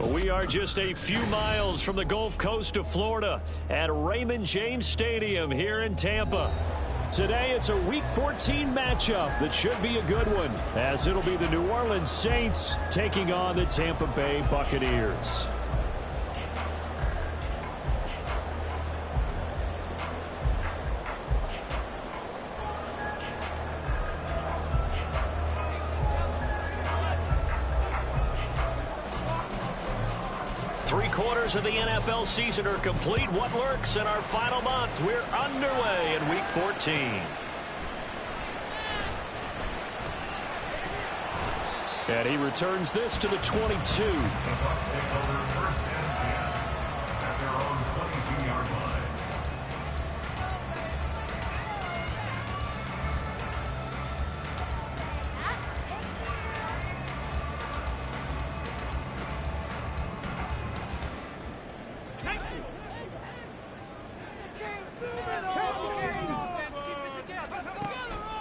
We are just a few miles from the Gulf Coast of Florida at Raymond James Stadium here in Tampa. Today it's a Week 14 matchup that should be a good one, as it'll be the New Orleans Saints taking on the Tampa Bay Buccaneers. Three-quarters of the NFL season are complete. What lurks in our final month? We're underway in Week 14. And he returns this to the 22.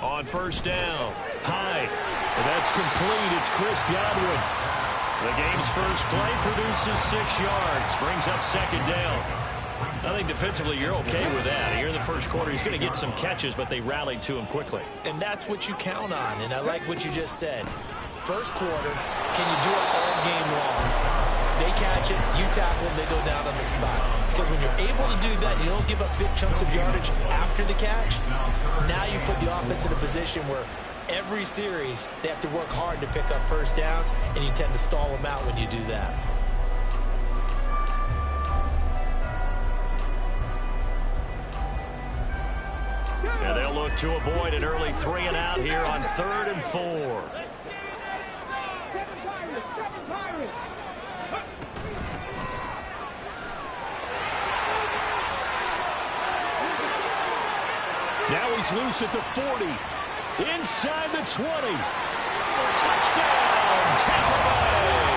On first down, Hyde. That's complete. It's Chris Godwin. The game's first play produces 6 yards. Brings up second down. I think defensively you're okay with that. Here in the first quarter, he's going to get some catches, but they rallied to him quickly. And that's what you count on, and I like what you just said. First quarter, can you do it all game long? They catch it, you tackle them, they go down on the spot. Because when you're able to do that, you don't give up big chunks of yardage after the catch. Now you put the offense in a position where every series they have to work hard to pick up first downs, and you tend to stall them out when you do that. And they'll look to avoid an early 3 and out here on 3rd and 4. Now he's loose at the 40. Inside the 20. Touchdown, Tampa Bay.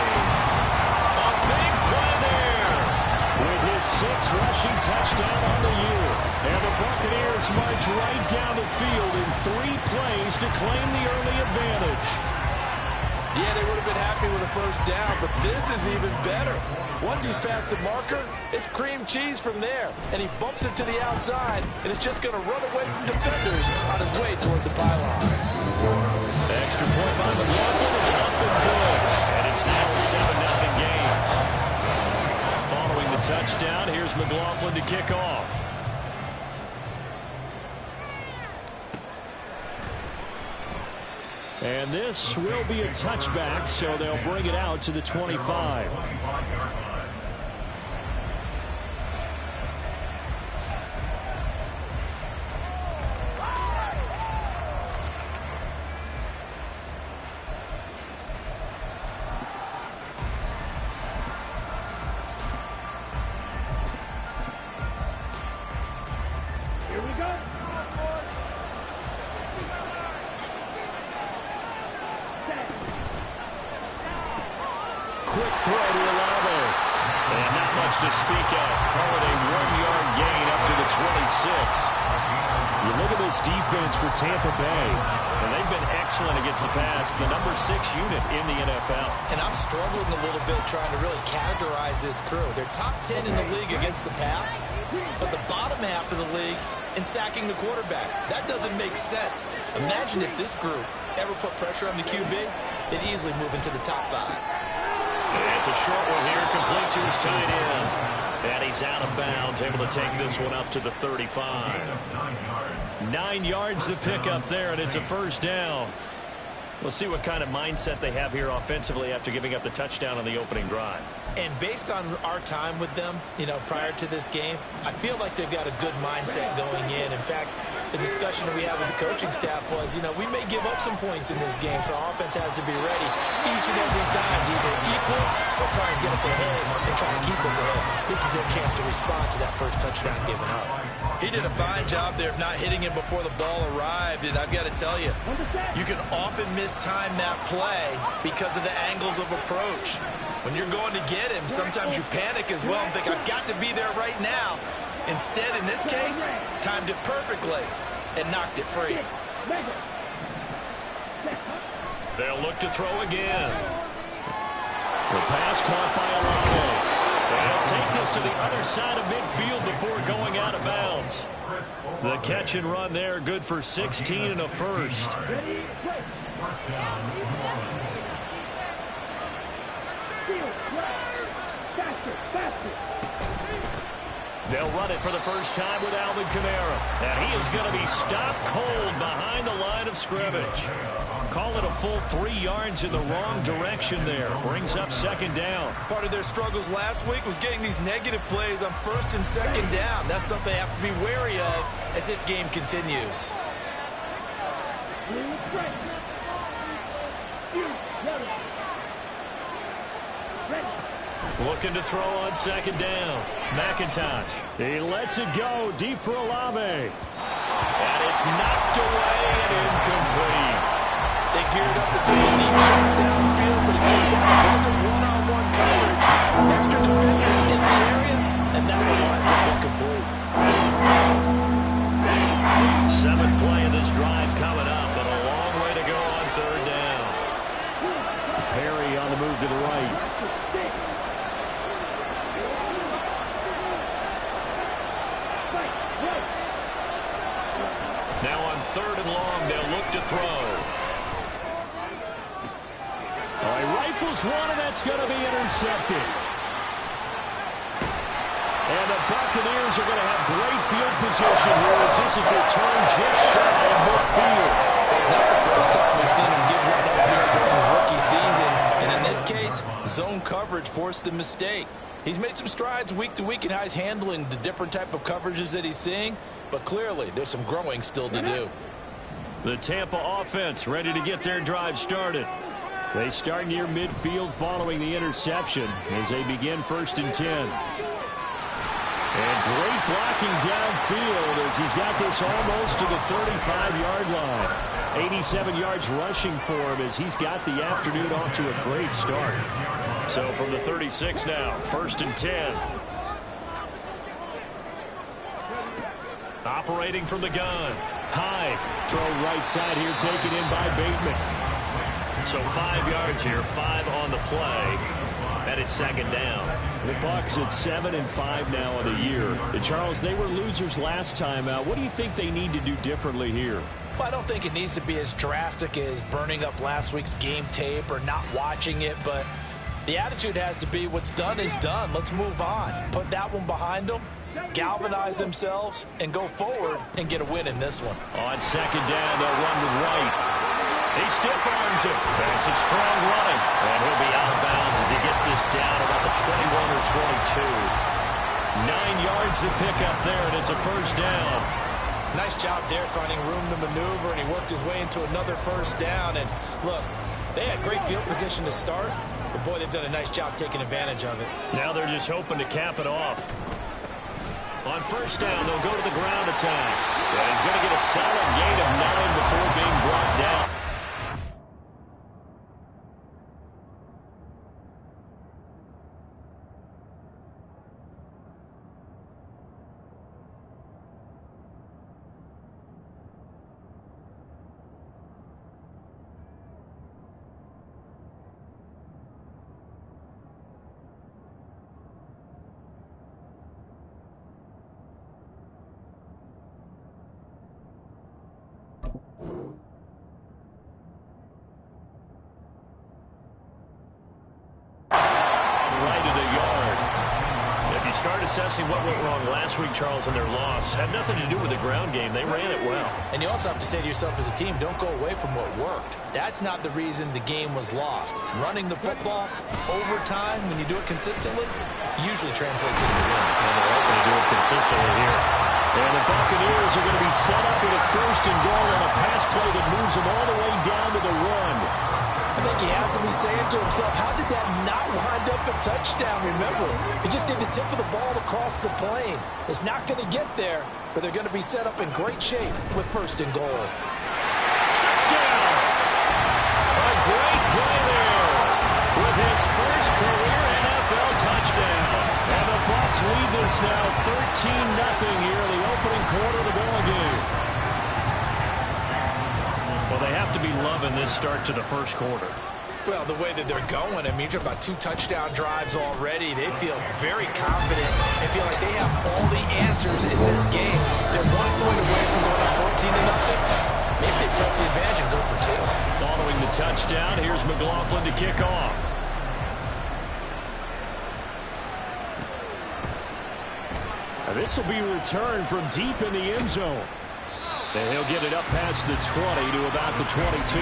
A big play there. With his 6th rushing touchdown on the year. And the Buccaneers march right down the field in 3 plays to claim the early advantage. Yeah, they would have been happy with a first down, but this is even better. Once he's past the marker, it's cream cheese from there. And he bumps it to the outside, and it's just going to run away from defenders on his way toward the pylon. Extra point by McLaughlin is up and good. And it's now a 7-0 game. Following the touchdown, here's McLaughlin to kick off. And this will be a touchback, so they'll bring it out to the 25. Here we go. Quick throw to Olave. And not much to speak of. Call it a 1-yard gain up to the 26. You look at this defense for Tampa Bay, and they've been excellent against the pass, the number 6 unit in the NFL. And I'm struggling a little bit trying to really categorize this crew. They're top 10 in the league against the pass, but the bottom half of the league in sacking the quarterback. That doesn't make sense. Imagine if this group ever put pressure on the QB, they'd easily move into the top 5. It's a short one here, complete to his tight end. And he's out of bounds, able to take this one up to the 35. 9 yards to pick up there, and it's a first down. We'll see what kind of mindset they have here offensively after giving up the touchdown on the opening drive. And based on our time with them, prior to this game, I feel like they've got a good mindset going in. In fact, the discussion that we had with the coaching staff was, we may give up some points in this game, so our offense has to be ready each and every time to either equal or try and get us ahead and try and keep us ahead. This is their chance to respond to that first touchdown given up. He did a fine job there of not hitting him before the ball arrived, and I've got to tell you, you can often mistime that play because of the angles of approach. When you're going to get him, sometimes you panic as well and think, I've got to be there right now. Instead, in this case, timed it perfectly and knocked it free. They'll look to throw again. The pass caught by Olave. They'll take this to the other side of midfield before going out of bounds. The catch and run there, good for 16 and a first. They'll run it for the first time with Alvin Kamara. And he is going to be stopped cold behind the line of scrimmage. Call it a full 3 yards in the wrong direction there. Brings up second down. Part of their struggles last week was getting these negative plays on first and second down. That's something they have to be wary of as this game continues. Looking to throw on second down. McIntosh. He lets it go deep for Olave. And it's knocked away and incomplete. They geared up to take a deep shot downfield, but it turned out it wasn't one-on-one coverage. Extra defenders in the area, and that one winds up incomplete. 7th play of this drive coming up, but a long way to go on third down. Perry on the move to the right. Now on 3rd and long, they'll look to throw. All right, rifles one, and that's going to be intercepted. And the Buccaneers are going to have great field position here as this is returned just shy of midfield. It's not the first time we've seen him give one up here during his rookie season. And in this case, zone coverage forced the mistake. He's made some strides week to week in how he's handling the different type of coverages that he's seeing. But clearly, there's some growing still to do. The Tampa offense ready to get their drive started. They start near midfield following the interception as they begin 1st and 10. And great blocking downfield as he's got this almost to the 35-yard line. 87 yards rushing for him as he's got the afternoon off to a great start. So from the 36 now, 1st and 10. Operating from the gun. High. Throw right side here taken in by Bateman. So 5 yards here, 5 on the play. And it's second down. The Bucs at 7-5 now on the year. And Charles, they were losers last time out. What do you think they need to do differently here? Well, I don't think it needs to be as drastic as burning up last week's game tape or not watching it, but the attitude has to be what's done is done. Let's move on. Put that one behind them, galvanize themselves, and go forward and get a win in this one. On second down, they'll run to right. He stiff arms it. That's a strong running. And he'll be out of bounds as he gets this down about the 21 or 22. 9 yards to pick up there, and it's a first down. Nice job there finding room to maneuver, and he worked his way into another first down. And look, they had great field position to start, but boy, they've done a nice job taking advantage of it. Now they're just hoping to cap it off. On first down, they'll go to the ground attack. And he's going to get a solid gain of 9 before being brought down. Start assessing what went wrong last week, Charles, in their loss. Had nothing to do with the ground game. They ran it well. And you also have to say to yourself as a team, don't go away from what worked. That's not the reason the game was lost. Running the football over time, when you do it consistently, usually translates into wins. And they're hoping to do it consistently here. And the Buccaneers are going to be set up with a 1st and goal on a pass play that moves them all the way down to the run. I think he has to be saying to himself, how did that not wind up a touchdown? Remember, he just did the tip of the ball across the plane. It's not going to get there, but they're going to be set up in great shape with 1st and goal. Touchdown! A great play there with his first career NFL touchdown. And the Bucs lead this now 13-0 here in the opening quarter of the ball game. Well, they have to be loving this start to the first quarter. Well, the way that they're going, I mean, you're talking about 2 touchdown drives already. They feel very confident. They feel like they have all the answers in this game. They're 1 point away from going up 14-0. Maybe they press the advantage and go for 2. Following the touchdown, here's McLaughlin to kick off. This will be returned from deep in the end zone. And he'll get it up past the 20 to about the 22.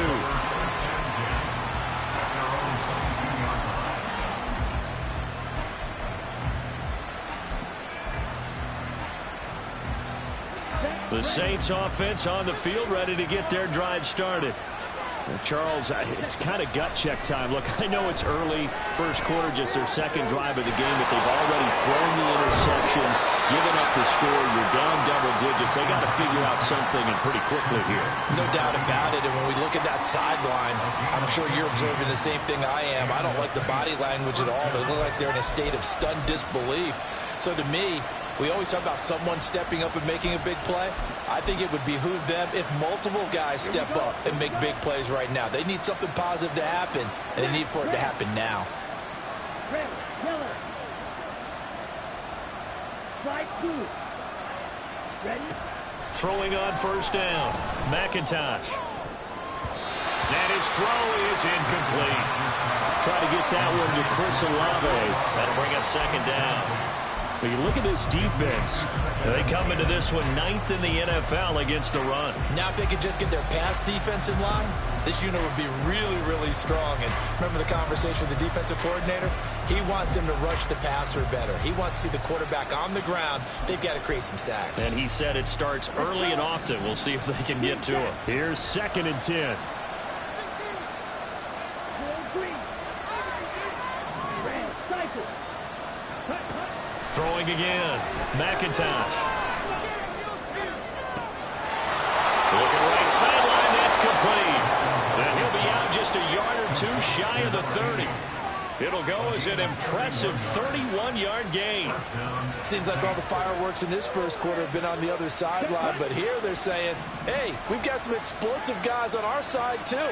The Saints offense on the field, ready to get their drive started. Well, Charles, it's kind of gut check time. Look, I know it's early, first quarter, just their second drive of the game, but they've already thrown the interception, given up the score. You're down double digits. They got to figure out something, and pretty quickly here. No doubt about it. And when we look at that sideline, I'm sure you're observing the same thing I am. I don't like the body language at all. They look like they're in a state of stunned disbelief. So to me, we always talk about someone stepping up and making a big play. I think it would behoove them if multiple guys step up and make big plays right now. They need something positive to happen, and they need for it to happen now. Throwing on first down, McIntosh. And his throw is incomplete. Try to get that one to Chris Olave. That'll bring up second down. But you look at this defense. They come into this one 9th in the NFL against the run. Now if they could just get their pass defense in line, this unit would be really, really strong. And remember the conversation with the defensive coordinator? He wants them to rush the passer better. He wants to see the quarterback on the ground. They've got to create some sacks. And he said it starts early and often. We'll see if they can get to him. Here's 2nd and 10. Throwing again. McIntosh. Looking right sideline. That's complete. And he'll be out just a yard or 2 shy of the 30. It'll go as an impressive 31-yard gain. Seems like all the fireworks in this first quarter have been on the other sideline, but here they're saying, hey, we've got some explosive guys on our side too.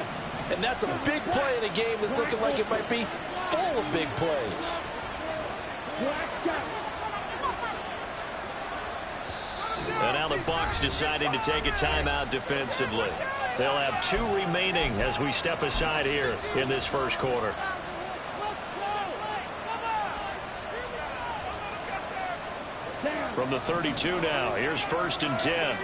And that's a big play in a game that's looking like it might be full of big plays. And now the Bucs deciding to take a timeout defensively. They'll have 2 remaining as we step aside here in this first quarter. From the 32 now, here's 1st and 10.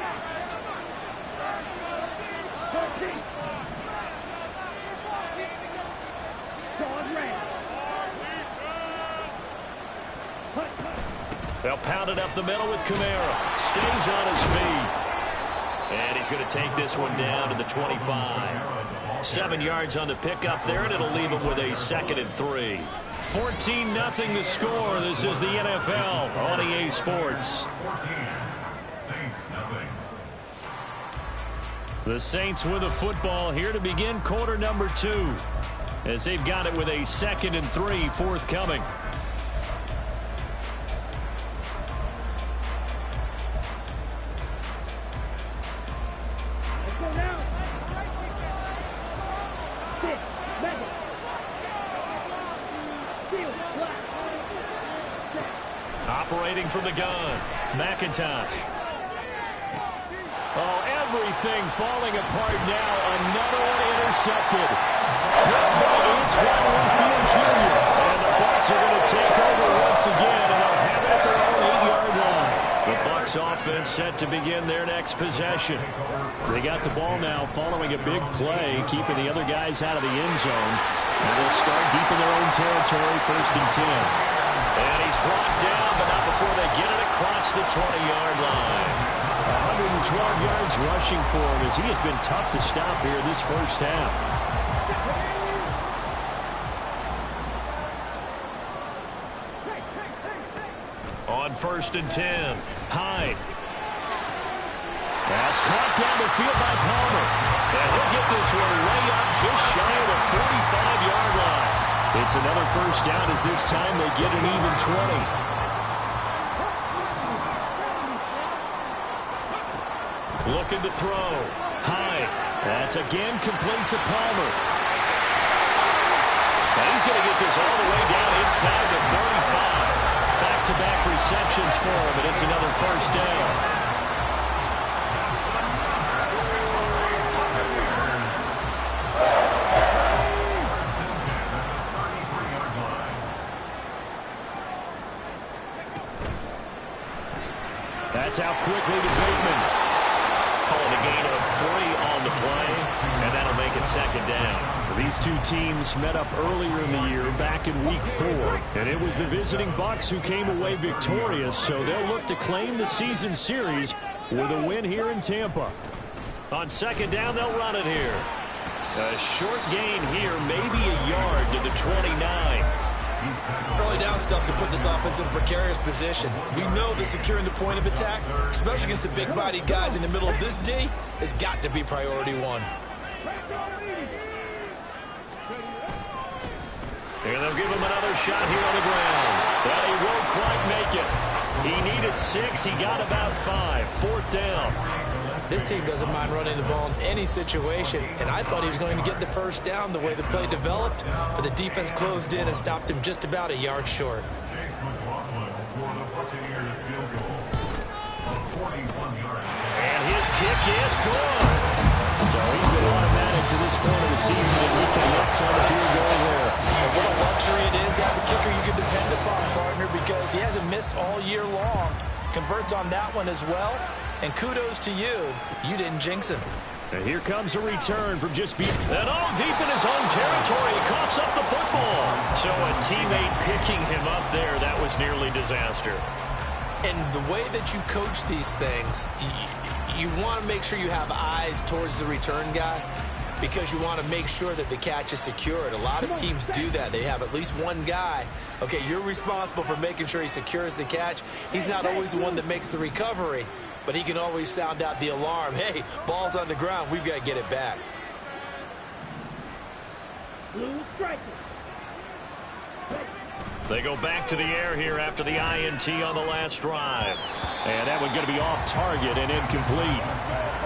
They'll pound it up the middle with Kamara. Stays on his feet. And he's going to take this one down to the 25. 7 yards on the pickup there, and it'll leave him with a 2nd and 3. 14-0 the score. This is the NFL on EA Sports. The Saints with the football here to begin quarter number 2. As they've got it with a 2nd and 3 forthcoming. Operating from the gun, McIntosh. Oh, everything falling apart now. Another one intercepted. Picked by Antoine Winfield Jr. And the Bucs are going to take over once again, and they'll have it at their own 8-yard line. The Bucs offense set to begin their next possession. They got the ball now following a big play, keeping the other guys out of the end zone. And they'll start deep in their own territory, 1st and 10. And he's brought down, but not before they get it across the 20-yard line. 112 yards rushing for him as he has been tough to stop here this first half. On 1st and 10, Hyde. That's caught down the field by Palmer. And he'll get this one way up just shy of the 35-yard line. It's another first down as this time they get an even 20. Looking to throw. Hyde. That's again complete to Palmer. And he's going to get this all the way down inside the 35. Back-to-back receptions for him, and it's another first down. That's out quickly to Bateman. Calling a gain of 3 on the play, and that'll make it second down. These two teams met up earlier in the year, back in Week 4, and it was the visiting Bucs who came away victorious, so they'll look to claim the season series with a win here in Tampa. On second down, they'll run it here. A short gain here, maybe a yard to the 29. Early down stuff to put this offense in a precarious position. We know that securing the point of attack, especially against the big-bodied guys in the middle of this D, has got to be priority 1. And they'll give him another shot here on the ground. Well, he won't quite make it. He needed 6. He got about 5. 4th down. This team doesn't mind running the ball in any situation, and I thought he was going to get the first down the way the play developed, but the defense closed in and stopped him just about a yard short. And his kick is good. So he's been automatic to this point of the season, and he connects on the field goal there. And what a luxury it is to have a kicker you can depend upon, partner, because he hasn't missed all year long. Converts on that one as well. And kudos to you. You didn't jinx him. And here comes a return from just and all deep in his own territory. He coughs up the football. So a teammate picking him up there, that was nearly disaster. And the way that you coach these things, you want to make sure you have eyes towards the return guy because you want to make sure that the catch is secured. A lot of teams do that. They have at least one guy. Okay, you're responsible for making sure he secures the catch. He's not always the one that makes the recovery, but he can always sound out the alarm. Hey, ball's on the ground. We've got to get it back. They go back to the air here after the INT on the last drive. And that one going to be off target and incomplete.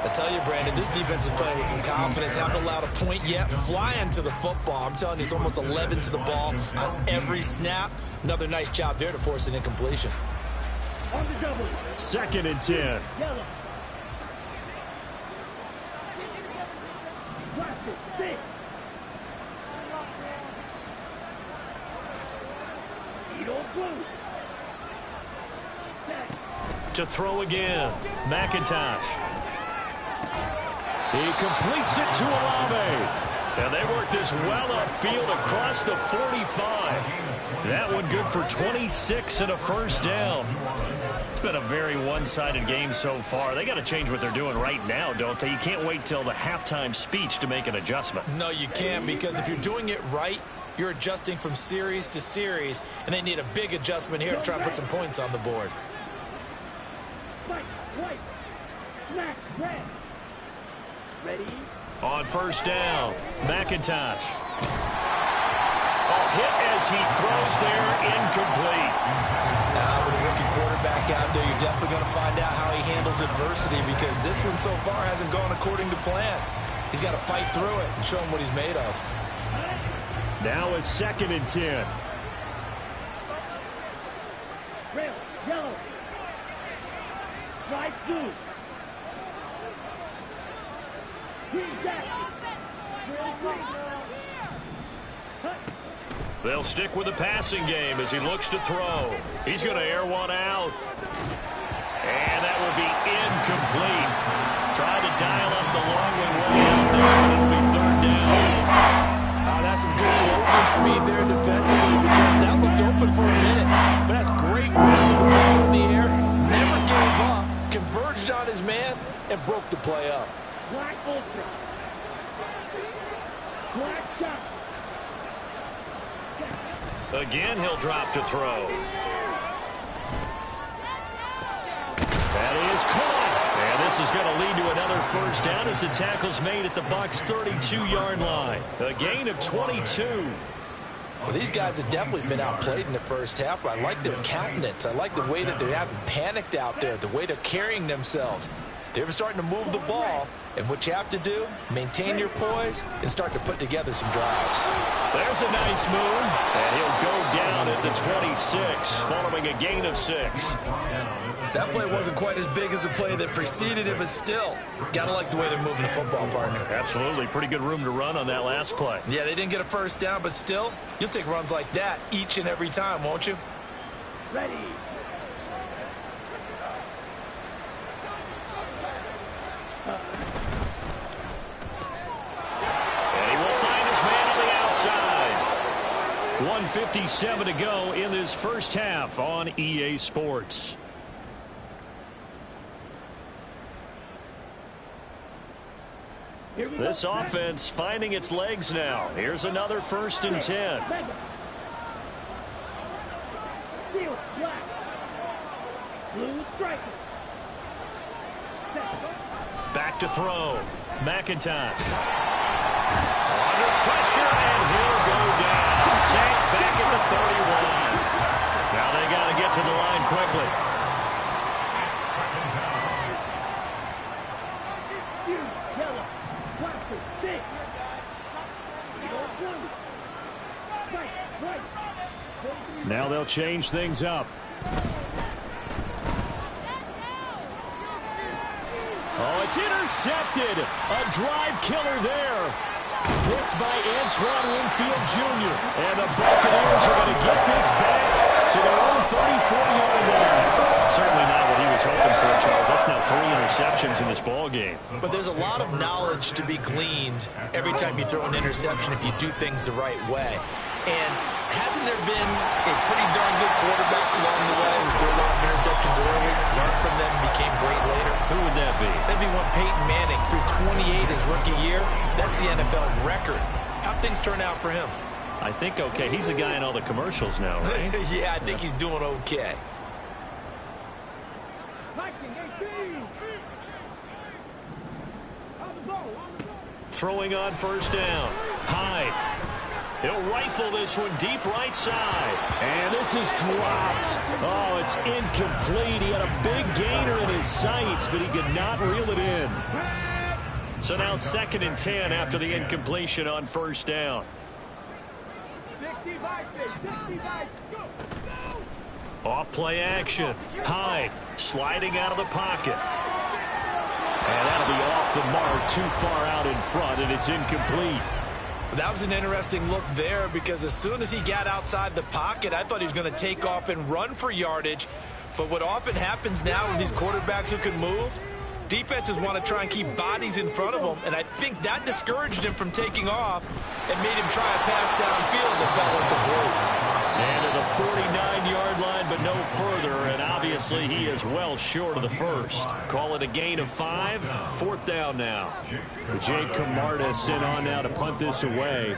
I tell you, Brandon, this defense is playing with some confidence. Haven't allowed a point yet. Flying to the football. I'm telling you, it's almost 11 to the ball on every snap. Another nice job there to force an incompletion. 2nd and 10. To throw again, McIntosh. He completes it to Olave. And they work this well upfield across the 45. That one good for 26 and a first down. It's been a very one-sided game so far. They got to change what they're doing right now, don't they? You can't wait till the halftime speech to make an adjustment. No, you can't, because if you're doing it right, you're adjusting from series to series, and they need a big adjustment here to try and put some points on the board. Ready? On first down, McIntosh. A hit as he throws there, incomplete. Now, with a rookie quarterback out there, you're definitely going to find out how he handles adversity, because this one so far hasn't gone according to plan. He's got to fight through it and show him what he's made of. Now a 2nd and 10. Rail, yellow. Right through. They'll stick with the passing game as he looks to throw. He's going to air one out. And that will be incomplete. Try to dial up the long way out there, but it'll be 3rd down. That's some good closing speed there defensively, because that looked open for a minute. But that's great run with the ball in the air. Never gave up. Converged on his man and broke the play up. Black ultra. Black shot. Again, he'll drop to throw. That is caught. And this is going to lead to another first down as the tackle's made at the Bucs' 32-yard line. A gain of 22. Well, these guys have definitely been outplayed in the first half. I like their countenance. I like the way that they haven't panicked out there, the way they're carrying themselves. They're starting to move the ball, and what you have to do, maintain your poise and start to put together some drives. There's a nice move, and he'll go down at the 26 following a gain of 6. That play wasn't quite as big as the play that preceded it, but still, gotta like the way they're moving the football, partner. Absolutely. Pretty good room to run on that last play. Yeah, they didn't get a first down, but still, you'll take runs like that each and every time, won't you? Ready. And he will find his man on the outside. 1:57 to go in this first half on EA Sports. This offense finding its legs now. Here's another 1st and 10. Steel, black. Blue striker. Back to throw. McIntosh. Under pressure, and he'll go down. Saints back at the 31. Now they got to get to the line quickly. Yellow. Blaster. Six. Now they'll change things up. Oh, it's intercepted. A drive killer there. Picked by Antoine Winfield Jr. And the Buccaneers are going to get this back to their own 34-yard line. Certainly not what he was hoping for, Charles. That's now 3 interceptions in this ball game. But there's a lot of knowledge to be gleaned every time you throw an interception if you do things the right way. And hasn't there been a pretty darn good quarterback along the way who threw a lot of interceptions early, learned from them, and became great later? Who would that be? That'd be one Peyton Manning threw 28 his rookie year. That's the NFL record. How'd things turn out for him? I think okay. He's the guy in all the commercials now, right? Yeah, I think he's doing okay. Throwing on 1st down. Hyde. He'll rifle this one deep right side. And this is dropped. Oh, it's incomplete. He had a big gainer in his sights, but he could not reel it in. So now 2nd and 10 after the incompletion on 1st down. Off play action. Hyde sliding out of the pocket. And that'll be off the mark, too far out in front, and it's incomplete. That was an interesting look there because as soon as he got outside the pocket, I thought he was going to take off and run for yardage. But what often happens now with these quarterbacks who can move, defenses want to try and keep bodies in front of them, and I think that discouraged him from taking off and made him try a pass downfield that fell incomplete. And to the 49-yard line, but no further, and obviously he is well short of the 1st. Call it a gain of 5, 4th down now. Jake Camarda sent on now to punt this away.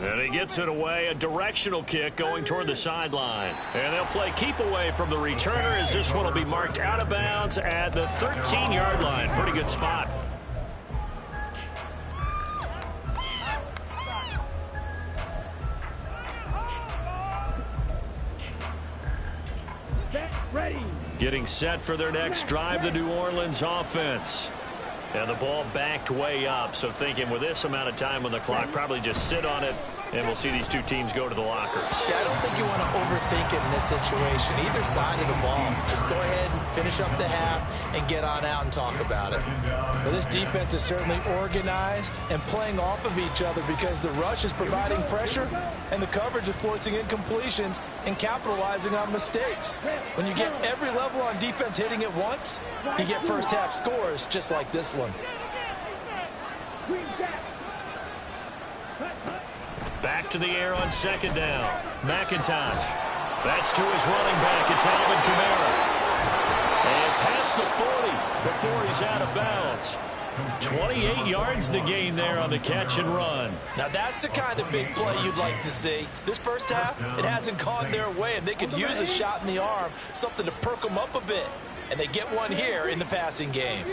And he gets it away, a directional kick going toward the sideline. And they'll play keep away from the returner as this one will be marked out of bounds at the 13-yard line. Pretty good spot. Ready. Getting set for their next drive, the New Orleans offense. And the ball backed way up, so thinking with this amount of time on the clock, probably just sit on it, and we'll see these two teams go to the lockers. Yeah, I don't think you want to overthink it in this situation. Either side of the ball. Just go ahead and finish up the half and get on out and talk about it. Well, this defense is certainly organized and playing off of each other because the rush is providing pressure and the coverage is forcing incompletions and capitalizing on mistakes. When you get every level on defense hitting it once, you get first half scores just like this one. Back to the air on 2nd down. McIntosh. That's to his running back. It's Alvin Kamara. And past the 40 before he's out of bounds. 28 yards the gain there on the catch and run. Now that's the kind of big play you'd like to see. This first half, it hasn't gone their way, and they could use a shot in the arm, something to perk them up a bit. And they get one here in the passing game.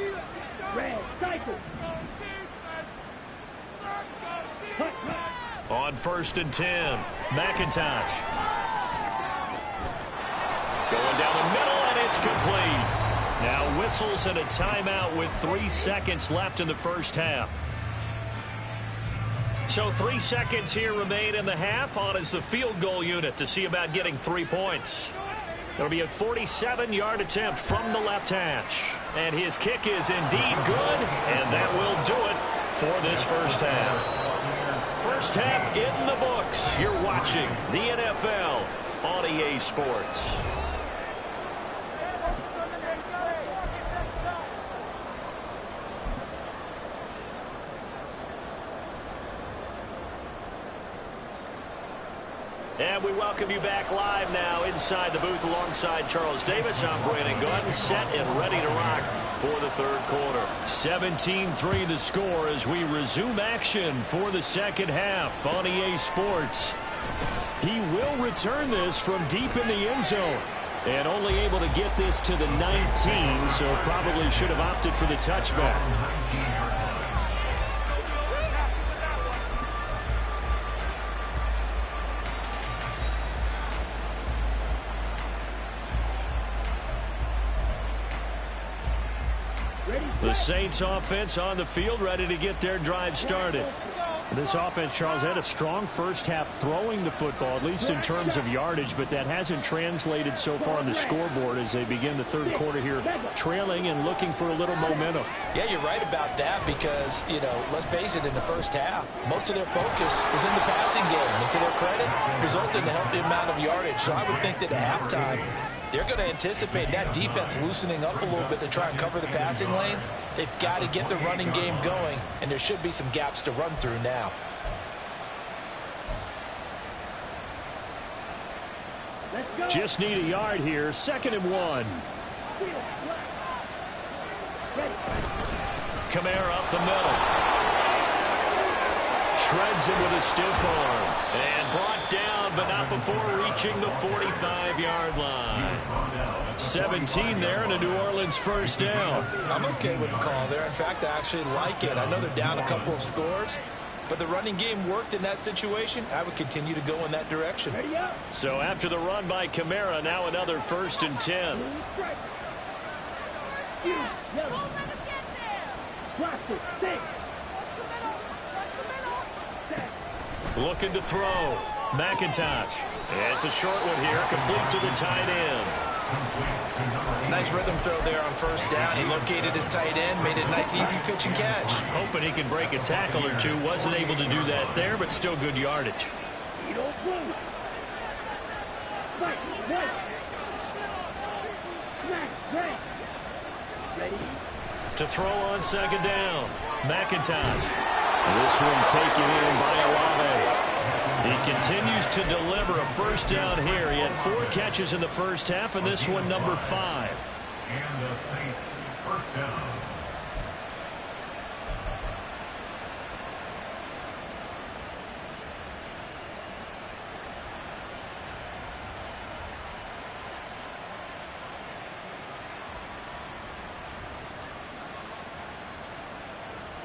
Red cycle. On 1st and 10, McIntosh. Going down the middle, and it's complete. Now whistles and a timeout with 3 seconds left in the first half. So 3 seconds here remain in the half. On is the field goal unit to see about getting 3 points. It'll be a 47-yard attempt from the left hash. And his kick is indeed good, and that will do it for this first half. First half in the books. You're watching the NFL on EA Sports. And we welcome you back live now inside the booth alongside Charles Davis. I'm Brandon Gaudin, set and ready to rock for the third quarter. 17-3 the score as we resume action for the second half on EA Sports. He will return this from deep in the end zone. And only able to get this to the 19, so probably should have opted for the touchback. The Saints offense on the field, ready to get their drive started. This offense, Charles, had a strong first half throwing the football, at least in terms of yardage, but that hasn't translated so far on the scoreboard as they begin the third quarter here, trailing and looking for a little momentum. Yeah, you're right about that because, let's face it, in the first half, most of their focus was in the passing game. And to their credit, resulted in a healthy amount of yardage. So I would think that at halftime, they're going to anticipate that defense loosening up a little bit to try and cover the passing lanes. They've got to get the running game going, and there should be some gaps to run through now. Just need a yard here. 2nd and 1. Kamara up the middle. Shreds him with a stiff arm. And brought down, but not before reaching the 45-yard line. 17 there and a New Orleans first down. I'm okay with the call there. In fact, I actually like it. I know they're down a couple of scores, but the running game worked in that situation. I would continue to go in that direction. So after the run by Kamara, now another 1st and 10. Looking to throw. McIntosh. It's a short one here, complete to the tight end. Nice rhythm throw there on first down. He located his tight end, made it a nice easy pitch and catch. Hoping he can break a tackle or two. Wasn't able to do that there, but still good yardage. To throw on 2nd down. McIntosh. This one taken in by Olave. He continues to deliver a first down here. He had 4 catches in the first half, and this one number 5. And the Saints first down.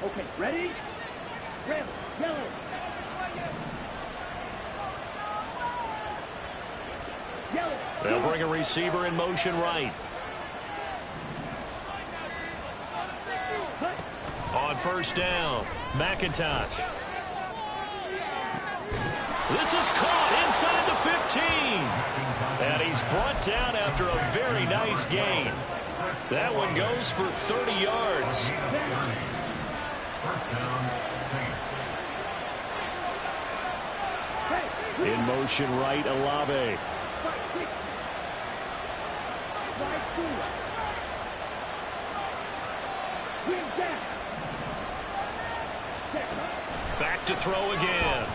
Okay, ready? Red, yellow. Yellow. They'll bring a receiver in motion right. On first down, McIntosh. This is caught inside the 15. And he's brought down after a very nice gain. That one goes for 30 yards. First down, Saints. In motion right, Olave. Back to throw again.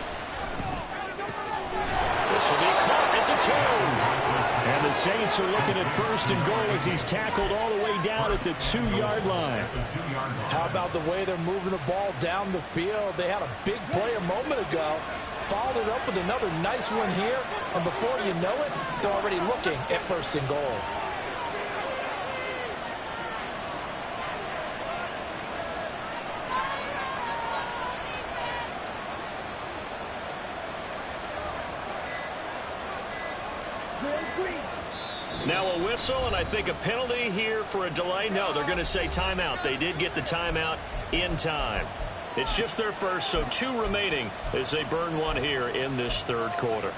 This will be caught at the 2. And the Saints are looking at 1st and goal as he's tackled all the way down at the 2-yard line. How about the way they're moving the ball down the field? They had a big play a moment ago. Followed it up with another nice one here. And before you know it, they're already looking at 1st and goal. Now a whistle, and I think a penalty here for a delay. No, they're going to say timeout. They did get the timeout in time. It's just their first, so 2 remaining as they burn one here in this third quarter.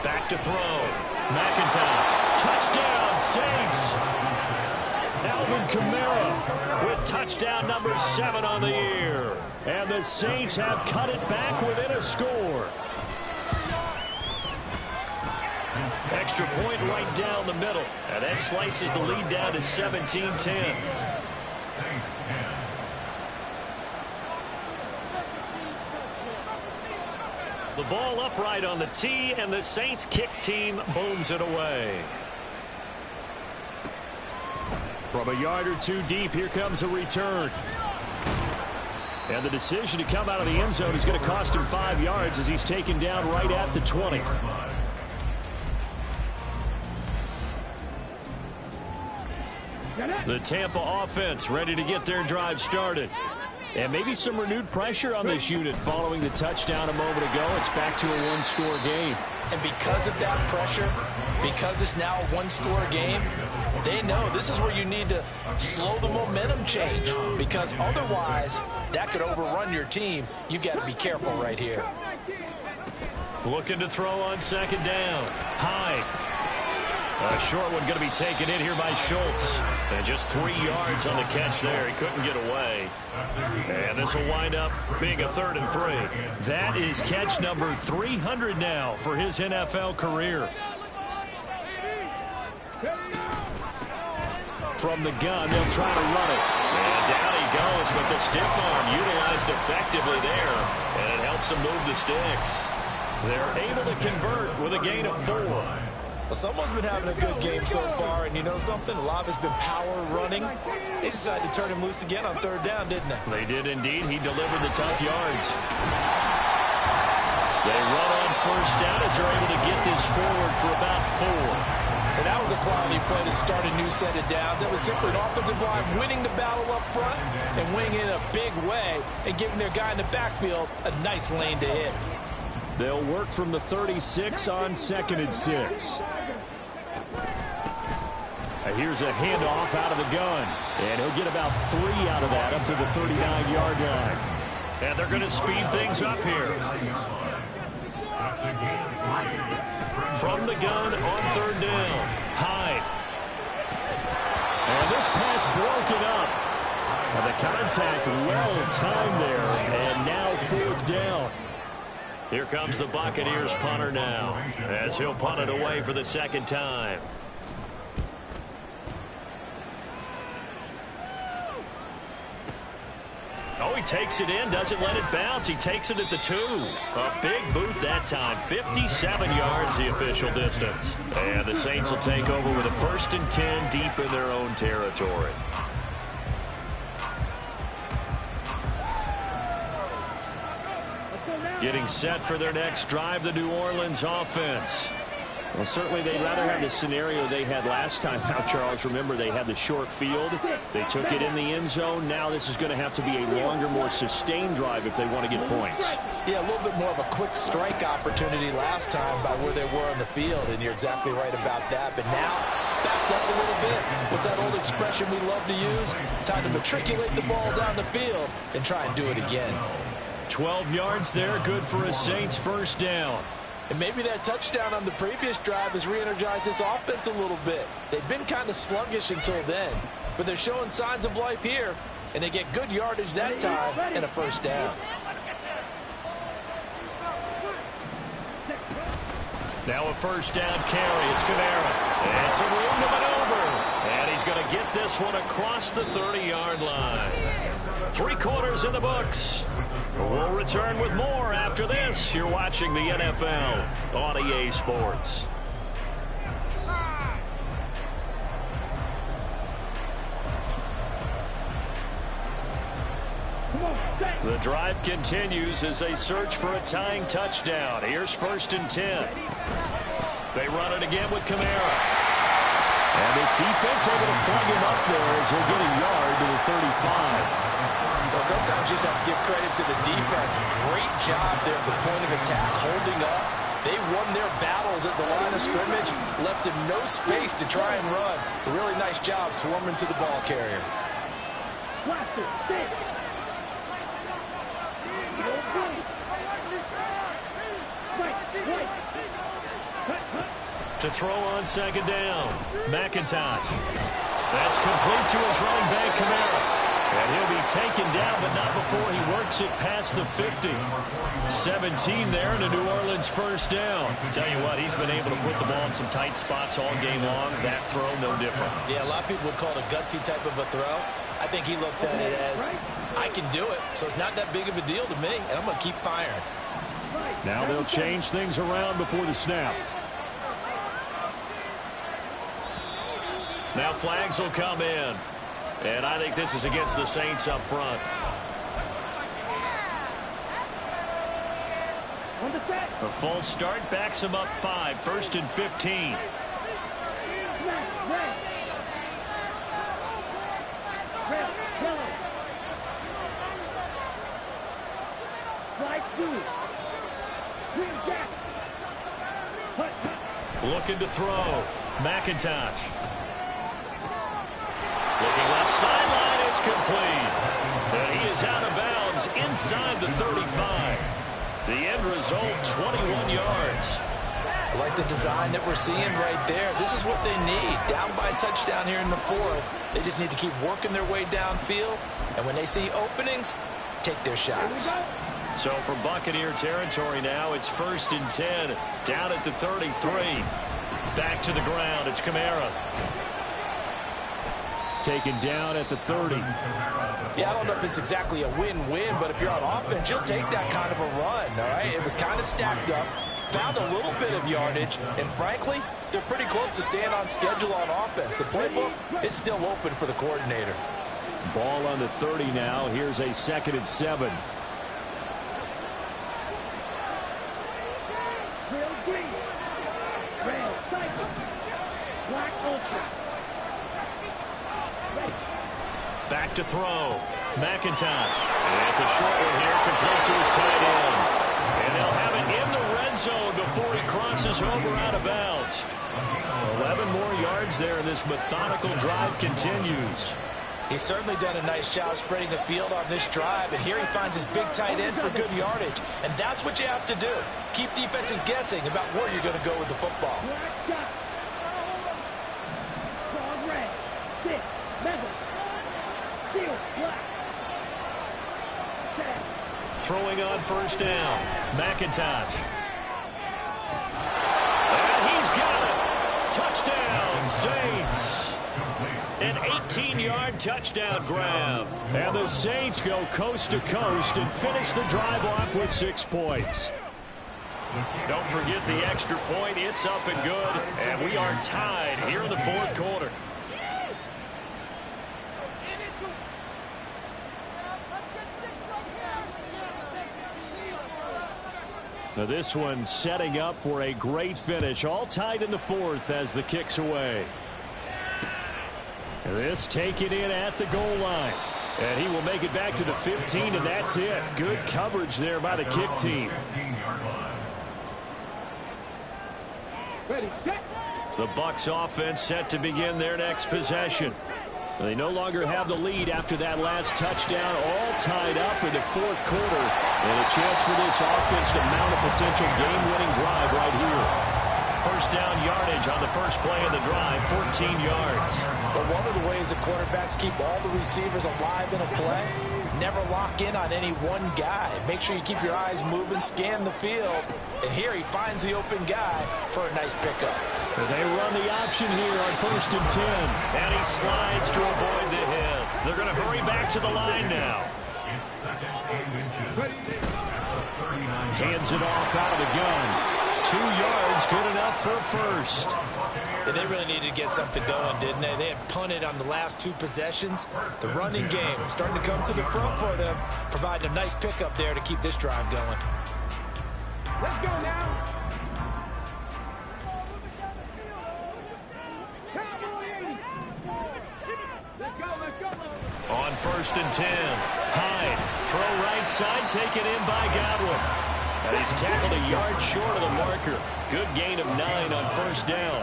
Back to throw. McIntosh. Touchdown, Saints. Alvin Kamara with touchdown number 7 on the year. And the Saints have cut it back within a score. Extra point right down the middle. And that slices the lead down to 17-10. Saints 10. The ball upright on the tee, and the Saints kick team booms it away. From a yard or 2 deep, here comes a return. And the decision to come out of the end zone is going to cost him 5 yards as he's taken down right at the 20. The Tampa offense ready to get their drive started. And maybe some renewed pressure on this unit following the touchdown a moment ago. It's back to a 1-score game. And because of that pressure, because it's now a 1-score game, they know this is where you need to slow the momentum change, because otherwise that could overrun your team. You've got to be careful right here. Looking to throw on second down. Hyde. A short one going to be taken in here by Schultz. And just 3 yards on the catch there. He couldn't get away. And this will wind up being a 3rd and 3. That is catch number 300 now for his NFL career. From the gun, they'll try to run it. And down he goes, but the stiff arm utilized effectively there. And it helps him move the sticks. They're able to convert with a gain of 4. Well, someone's been having a good game so far, and you know something? A lot of it's been power running. They decided to turn him loose again on 3rd down, didn't they? They did indeed. He delivered the tough yards. They run on 1st down as they're able to get this forward for about 4. And that was a quality play to start a new set of downs. That was simply an offensive line winning the battle up front and winning in a big way and giving their guy in the backfield a nice lane to hit. They'll work from the 36 on 2nd and 6. Here's a handoff out of the gun. And he'll get about 3 out of that up to the 39-yard line. And they're going to speed things up here. From the gun on 3rd down. Hyde. And this pass broken up. And the contact well timed there. And now 4th down. Here comes the Buccaneers punter now, as he'll punt it away for the 2nd time. Oh, he takes it in, doesn't let it bounce. He takes it at the 2. A big boot that time. 57 yards the official distance. And the Saints will take over with a 1st and 10 deep in their own territory. Getting set for their next drive, the New Orleans offense. Well, certainly they'd rather have the scenario they had last time out, Charles. Remember, they had the short field. They took it in the end zone. Now this is going to have to be a longer, more sustained drive if they want to get points. Yeah, a little bit more of a quick strike opportunity last time by where they were on the field, and you're exactly right about that. But now, backed up a little bit. What's that old expression we love to use? Time to matriculate the ball down the field and try and do it again. 12 yards there, good for a Saints 1st down. And maybe that touchdown on the previous drive has re-energized this offense a little bit. They've been kind of sluggish until then, but they're showing signs of life here, and they get good yardage that time and a 1st down. Now a 1st down carry. It's Kamara. And some room to maneuver. And he's going to get this one across the 30-yard line. 3 quarters in the books. We'll return with more after this. You're watching the NFL on EA Sports. The drive continues as they search for a tying touchdown. Here's 1st and 10. They run it again with Kamara. And this defense able to plug him up there as he'll get a yard to the 35. Well, sometimes you just have to give credit to the defense. Great job there at the point of attack, holding up. They won their battles at the line of scrimmage, left him no space to try and run. A really nice job swarming to the ball carrier. Blaster, stay. To throw on 2nd down, McIntosh. That's complete to his running back, Kamara. And he'll be taken down, but not before he works it past the 50. 17 there, and a New Orleans 1st down. Tell you what, he's been able to put the ball in some tight spots all game long. That throw, no different. Yeah, a lot of people would call it a gutsy type of a throw. I think he looks at it as, I can do it, so it's not that big of a deal to me, and I'm going to keep firing. Now they'll change things around before the snap. Now flags will come in. And I think this is against the Saints up front. A false start backs him up 5. 1st and 15. Looking to throw. McIntosh. Looking left sideline, it's complete. And he is out of bounds inside the 35. The end result, 21 yards. I like the design that we're seeing right there. This is what they need. Down by a touchdown here in the 4th. They just need to keep working their way downfield. And when they see openings, take their shots. So for Buccaneer territory now, it's 1st and 10. Down at the 33. Back to the ground, it's Kamara. Taken down at the 30. Yeah, I don't know if it's exactly a win-win, but if you're on offense, you'll take that kind of a run, all right? It was kind of stacked up, found a little bit of yardage, and frankly, they're pretty close to staying on schedule on offense. The playbook is still open for the coordinator. Ball on the 30 now. Here's a 2nd and 7. Back to throw. McIntosh. And it's a short one here, complete to his tight end. And they'll have it in the red zone before he crosses over out of bounds. 11 more yards there, and this methodical drive continues. He's certainly done a nice job spreading the field on this drive, and here he finds his big tight end for good yardage. And that's what you have to do. Keep defenses guessing about where you're going to go with the football. Throwing on 1st down. McIntosh. And he's got it. Touchdown, Saints. An 18-yard touchdown grab. And the Saints go coast to coast and finish the drive off with 6 points. Don't forget the extra point. It's up and good. And we are tied here in the 4th quarter. Now this one setting up for a great finish. All tied in the 4th as the kick's away. And this taken in at the goal line. And he will make it back to the 15, and that's it. Good coverage there by the kick team. The Bucs offense set to begin their next possession. They no longer have the lead after that last touchdown, all tied up in the 4th quarter. And a chance for this offense to mount a potential game-winning drive right here. 1st down yardage on the first play of the drive, 14 yards. But one of the ways that quarterbacks keep all the receivers alive in a play, never lock in on any one guy. Make sure you keep your eyes moving, scan the field. And here he finds the open guy for a nice pickup. They run the option here on 1st and 10. And he slides to avoid the hit. They're going to hurry back to the line now. Hands it off out of the gun. 2 yards, good enough for a first. Yeah, they really needed to get something going, didn't they? They had punted on the last 2 possessions. The running game starting to come to the front for them, providing a nice pickup there to keep this drive going. Let's go now. On 1st and 10, Hyde, throw right side, taken in by Godwin. And he's tackled a yard short of the marker. Good gain of 9 on 1st down.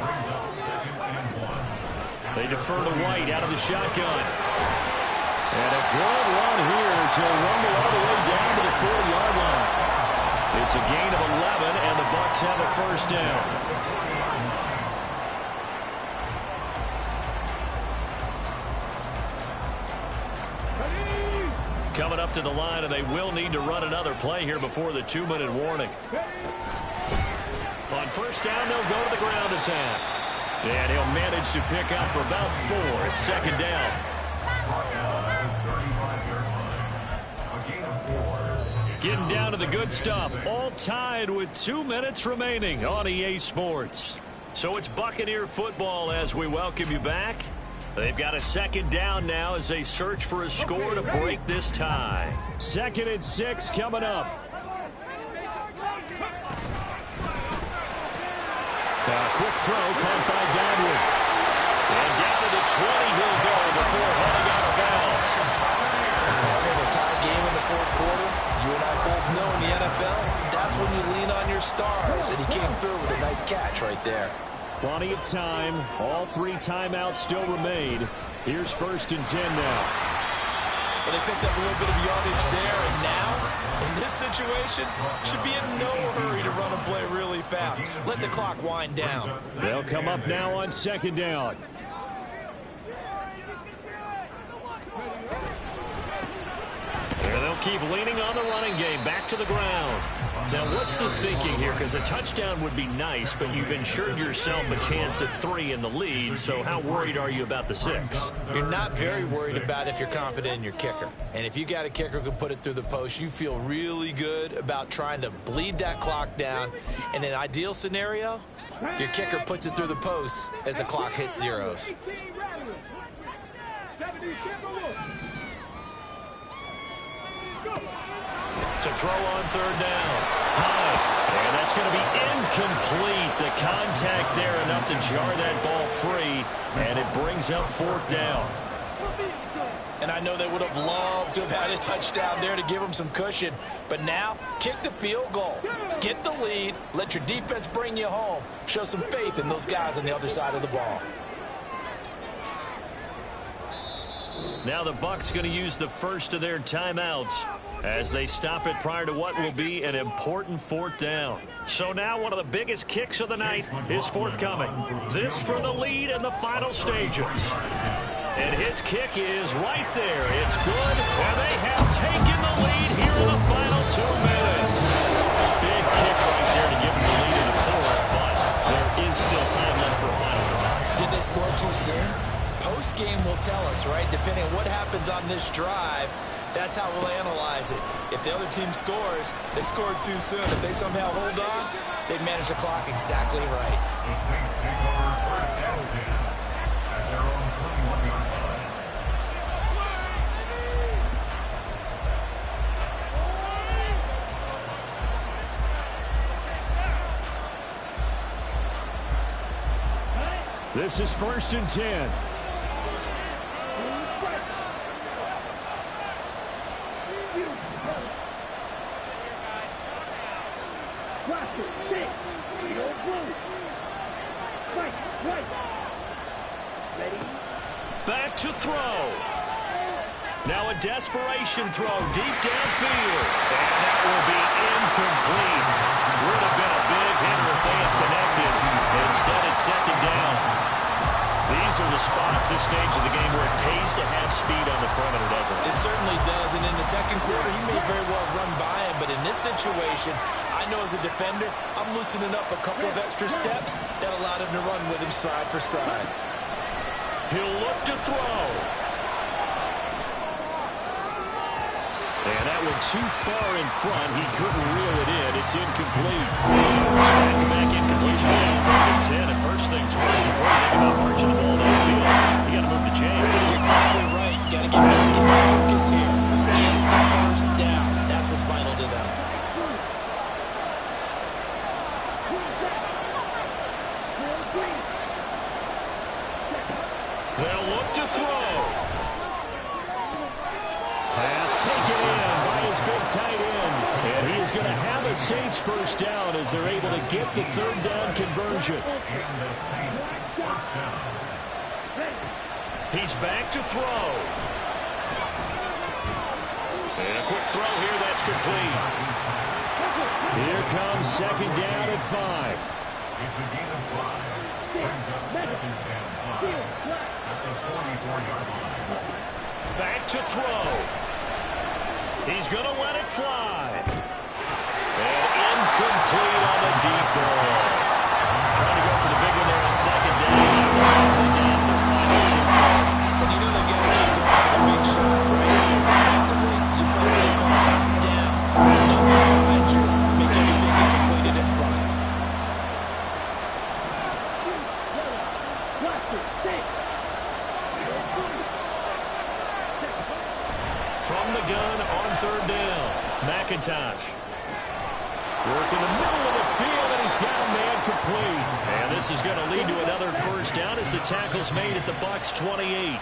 They defer to White out of the shotgun. And a good run here as he'll rumble all the way down to the 4-yard line. It's a gain of 11, and the Bucs have a 1st down. Coming up to the line, and they will need to run another play here before the 2-minute warning. On 1st down, they'll go to the ground attack. And he'll manage to pick up about 4. It's 2nd down. Getting down to the good stuff. All tied with 2 minutes remaining on EA Sports. So it's Buccaneer football as we welcome you back. They've got a 2nd down now as they search for a score to break this tie. 2nd and 6 coming up. A quick throw caught by Godwin. And down to the 20 he'll go before heading out of bounds. Partner, a tie game in the 4th quarter. You and I both know in the NFL, that's when you lean on your stars. And he came through with a nice catch right there. Plenty of time. All 3 timeouts still remain. Here's 1st and 10 now. Well, they picked up a little bit of yardage there, and now, in this situation, should be in no hurry to run a play really fast. Let the clock wind down. They'll come up now on 2nd down. And they'll keep leaning on the running game. Back to the ground. Now, what's the thinking here? Because a touchdown would be nice, but you've ensured yourself a chance at 3 in the lead, so how worried are you about the 6? You're not very worried about if you're confident in your kicker. And if you got a kicker who can put it through the post, you feel really good about trying to bleed that clock down. In an ideal scenario, your kicker puts it through the post as the clock hits zeros. To throw on 3rd down. High. And that's going to be incomplete. The contact there enough to jar that ball free. And it brings up 4th down. And I know they would have loved to have had a touchdown there to give them some cushion. But now, kick the field goal. Get the lead. Let your defense bring you home. Show some faith in those guys on the other side of the ball. Now the Bucs going to use the first of their timeouts as they stop it prior to what will be an important 4th down. So now one of the biggest kicks of the night is forthcoming. This for the lead in the final stages. And his kick is right there. It's good, and they have taken the lead here in the final 2 minutes. Big kick right there to give them the lead in the 4th, but there is still time left for a final drive. Did they score too soon? Post-game will tell us, right? Depending on what happens on this drive, that's how we'll analyze it. If the other team scores, they scored too soon. If they somehow hold on, they manage the clock exactly right. The Saints take over 1st and 10 at their own 21-yard line. This is 1st and 10. Back to throw. Now a desperation throw deep downfield. And that will be incomplete. Would have been a big hitter if they had connected. Instead, it's 2nd down. These are the spots, this stage of the game, where it pays to have speed on the perimeter, doesn't it? It certainly does. And in the 2nd quarter, he may very well run by him. But in this situation, I know as a defender, I'm loosening up a couple of extra steps that allowed him to run with him stride for stride. He'll look to throw. And that that one too far in front. He couldn't reel it in. It's incomplete. Back-to-back incompletions now, 3rd and 10. And first things first, before you think about marching the ball downfield, you got to move the chains. You're exactly right. You got to get back in focus here. Get the first down. That's what's vital to them. They'll look to throw. Pass taken in by his big tight end. And he is going to have a Saints first down as they're able to get the 3rd down conversion. He's back to throw. And a quick throw here, that's complete. Here comes 2nd down at 5. It's a gain of 5. Brings up 2nd and 5 at the 44-yard line. Back to throw. He's going to let it fly. And incomplete on the deep ball. Trying to go for the big one there on 2nd down. Down to the final 2 plays. And you know they got to keep going for the big shot, right? So defensively, you play what they call top down. Nothing behind you. Make everything get completed in front. From the gun on 3rd down. McIntosh. Working the middle of the field, and he's got a man complete. And this is going to lead to another first down as the tackle's made at the Bucs 28.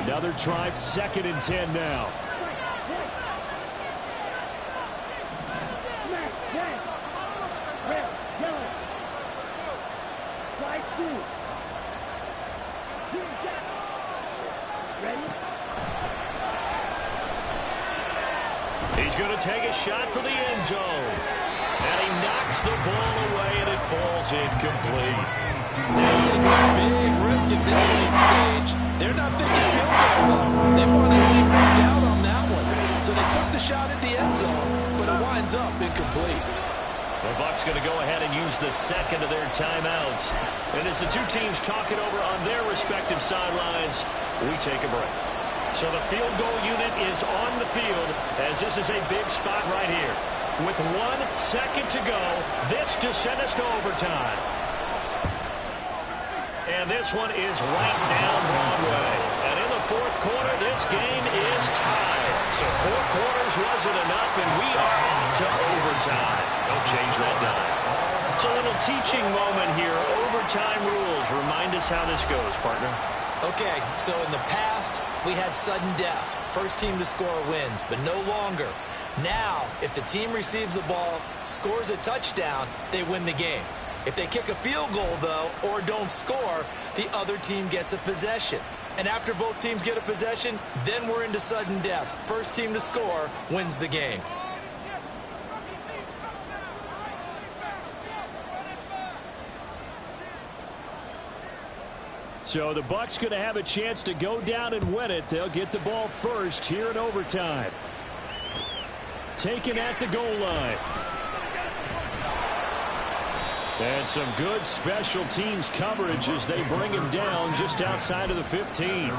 Another try, 2nd and 10 now. He's going to take a shot for the end zone. And he knocks the ball away, and it falls incomplete. They're taking a big risk at this late stage. They're not thinking field goal, though. They want to leave no doubt on that one. So they took the shot at the end zone, but it winds up incomplete. The Bucs going to go ahead and use the 2nd of their timeouts. And as the 2 teams talk it over on their respective sidelines, we take a break. So the field goal unit is on the field as this is a big spot right here. With 1 second to go, this to send us to overtime. And this one is right down Broadway. And in the 4th quarter, this game is tied. So 4 quarters wasn't enough, and we are off to overtime. Don't change that dime. It's a little teaching moment here. Overtime rules. Remind us how this goes, partner. Okay, so in the past, we had sudden death. First team to score wins, but no longer. Now, if the team receives the ball, scores a touchdown, they win the game. If they kick a field goal, though, or don't score, the other team gets a possession. And after both teams get a possession, then we're into sudden death. First team to score wins the game. So the Bucs going to have a chance to go down and win it. They'll get the ball first here in overtime. Taken at the goal line. And some good special teams coverage as they bring him down just outside of the 15.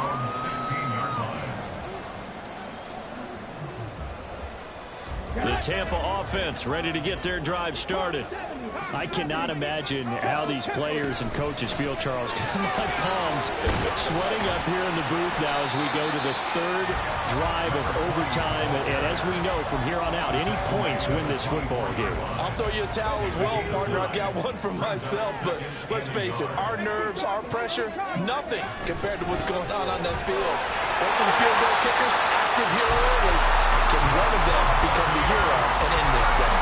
The Tampa offense ready to get their drive started. I cannot imagine how these players and coaches feel, Charles. My palms sweating up here in the booth now as we go to the 3rd drive of overtime. And as we know from here on out, any points win this football game. I'll throw you a towel as well, partner. I've got one for myself, but let's face it, our nerves, our pressure, nothing compared to what's going on that field. Open field goal kickers active here early. Can one of them become the hero and end this thing?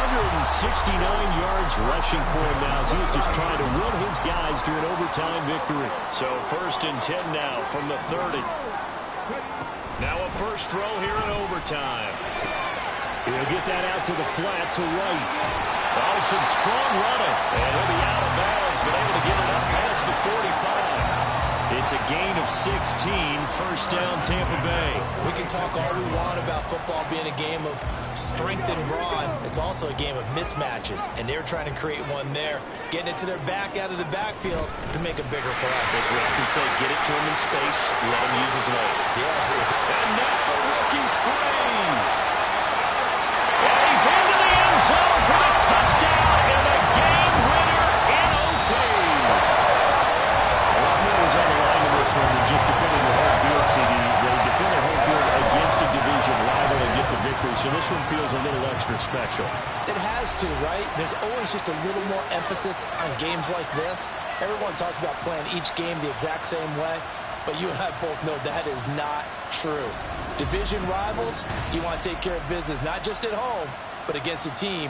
169 yards rushing for him now as he was just trying to will his guys to an overtime victory. So 1st and 10 now from the 30. Now a first throw here in overtime. He'll get that out to the flat to right. Oh, some strong running. And he'll be out of bounds, but able to get it up past the 45. It's a gain of 16, first down Tampa Bay. We can talk all we want about football being a game of strength and brawn. It's also a game of mismatches, and they're trying to create one there, getting it to their back out of the backfield to make a bigger play. As we often say, get it to him in space, let him use his leg. Yeah. And now the rookie's free. And he's into the end zone for the touchdown and a game winner in OT. A lot more was on the line in this one than just defending the home field, CD. They defended home field against a division rival and get the victory, so this one feels a little extra special. It has to, right? There's always just a little more emphasis on games like this. Everyone talks about playing each game the exact same way, but you and I both know that is not true. Division rivals, you want to take care of business, not just at home, but against a team